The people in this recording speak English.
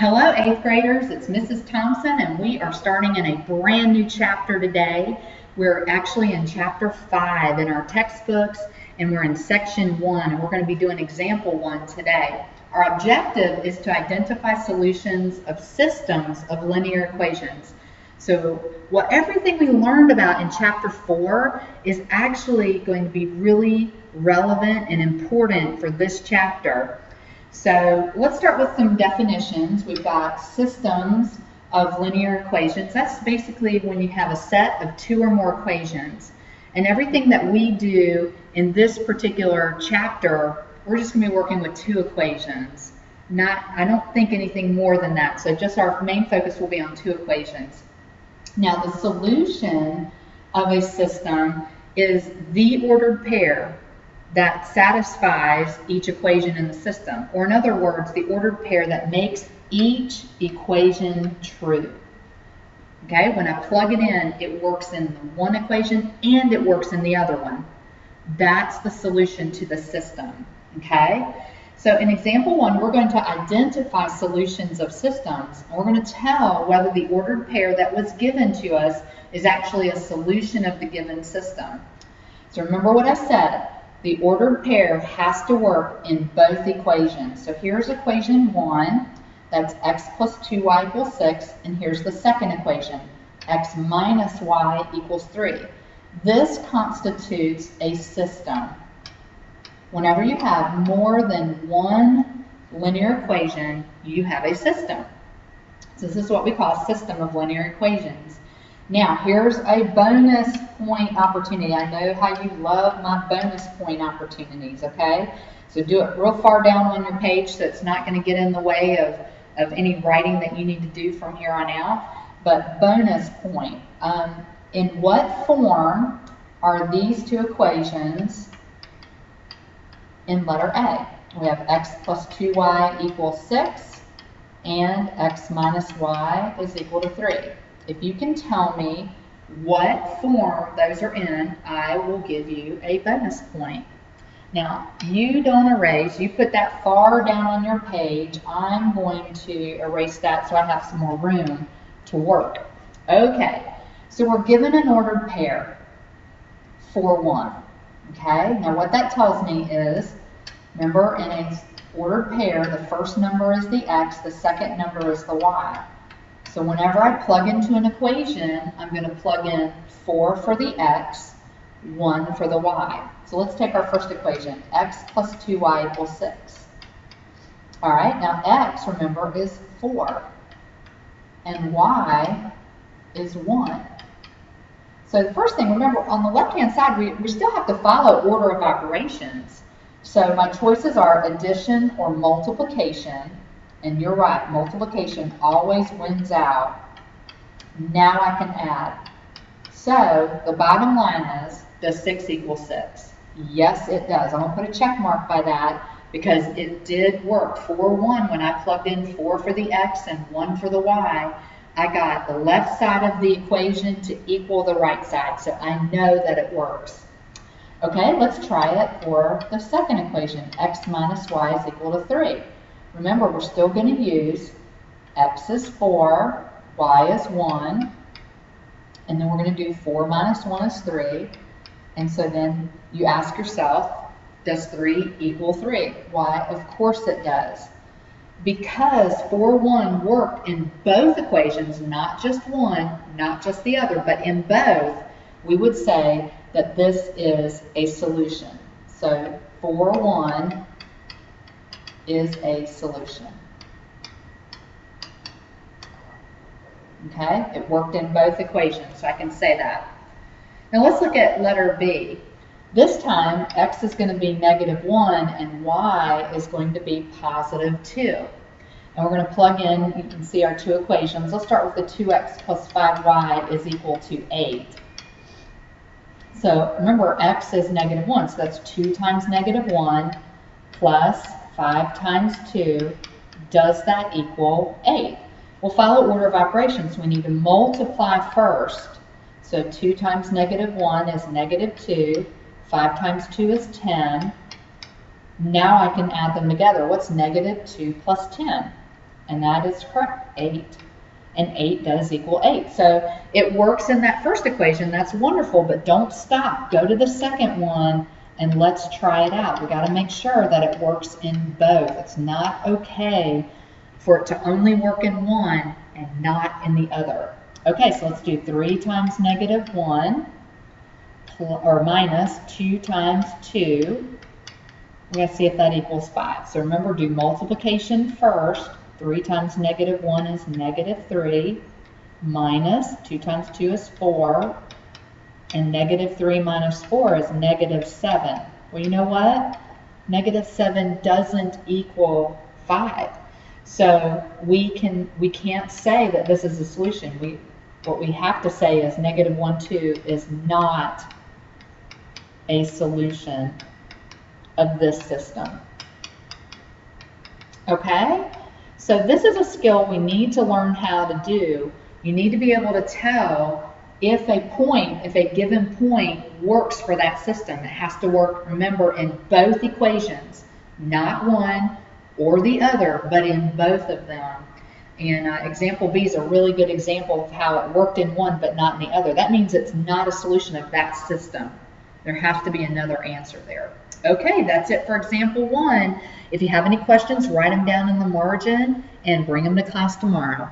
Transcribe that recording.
Hello, 8th graders. It's Mrs. Thompson, and we are starting in a brand new chapter today. We're actually in chapter 5 in our textbooks, and we're in section 1, and we're going to be doing example 1 today. Our objective is to identify solutions of systems of linear equations. So everything we learned about in chapter 4 is actually going to be really relevant and important for this chapter. So let's start with some definitions. We've got systems of linear equations. That's basically when you have a set of 2 or more equations. And everything that we do in this particular chapter, we're just going to be working with 2 equations. I don't think anything more than that. So just our main focus will be on 2 equations. Now the solution of a system is the ordered pair that satisfies each equation in the system. Or in other words, the ordered pair that makes each equation true. Okay, when I plug it in, it works in one equation and it works in the other one. That's the solution to the system. Okay, so in example 1, we're going to identify solutions of systems. And we're going to tell whether the ordered pair that was given to us is actually a solution of the given system. So remember what I said. The ordered pair has to work in both equations. So here's equation 1, that's x plus 2y equals 6, and here's the second equation, x minus y equals 3. This constitutes a system. Whenever you have more than one linear equation, you have a system. So this is what we call a system of linear equations. Now, here's a bonus point opportunity. I know how you love my bonus point opportunities, okay? So do it real far down on your page so it's not going to get in the way of any writing that you need to do from here on out. But bonus point. In what form are these 2 equations in letter A? We have x plus 2y equals 6 and x minus y is equal to 3. If you can tell me what form those are in, I will give you a bonus point. Now, you don't erase. You put that far down on your page. I'm going to erase that so I have some more room to work. Okay, so we're given an ordered pair, 4, 1. Okay, now what that tells me is, remember, in an ordered pair, the first number is the x, the second number is the y. So whenever I plug into an equation, I'm going to plug in 4 for the x, 1 for the y. So let's take our first equation, x plus 2y equals 6. All right, now x, remember, is 4, and y is 1. So the first thing, remember, on the left-hand side, we still have to follow order of operations. So my choices are addition or multiplication. And you're right, multiplication always wins out. Now I can add. So the bottom line is, does 6 equal 6? Yes, it does. I'm going to put a check mark by that because it did work. 4, 1, when I plugged in 4 for the x and 1 for the y, I got the left side of the equation to equal the right side. So I know that it works. Okay, let's try it for the second equation. X minus y is equal to 3. Remember, we're still going to use x is 4, y is 1, and then we're going to do 4 minus 1 is 3. And so then you ask yourself, does 3 equal 3? Why, of course it does. Because 4, 1 worked in both equations, not just one, not just the other, but in both, we would say that this is a solution. So 4, 1 is a solution. Okay, it worked in both equations, so I can say that. Now let's look at letter B. This time, x is going to be -1 and y is going to be +2. And we're going to plug in, you can see our 2 equations. Let's start with the 2x plus 5y is equal to 8. So remember, x is -1, so that's 2 times -1 plus 5 times 2, does that equal 8? We'll follow order of operations. We need to multiply first. So 2 times -1 is -2. 5 times 2 is 10. Now I can add them together. What's -2 plus 10? And that is correct, 8. And 8 does equal 8. So it works in that first equation. That's wonderful, but don't stop. Go to the second one and let's try it out. We got to make sure that it works in both. It's not okay for it to only work in one and not in the other. Okay, so let's do 3 times -1 or minus 2 times 2. We got to see if that equals 5. So remember, do multiplication first. 3 times -1 is -3, minus 2 times 2 is 4, and -3 minus 4 is -7. Well, you know what? -7 doesn't equal 5. So we can't say that this is a solution. What we have to say is -1, 2 is not a solution of this system. Okay? So this is a skill we need to learn how to do. You need to be able to tell if a given point works for that system. It has to work, remember, in both equations, not one or the other, but in both of them. And example B is a really good example of how it worked in one but not in the other. That means it's not a solution of that system. There has to be another answer there. Okay, that's it for example 1. If you have any questions, write them down in the margin and bring them to class tomorrow.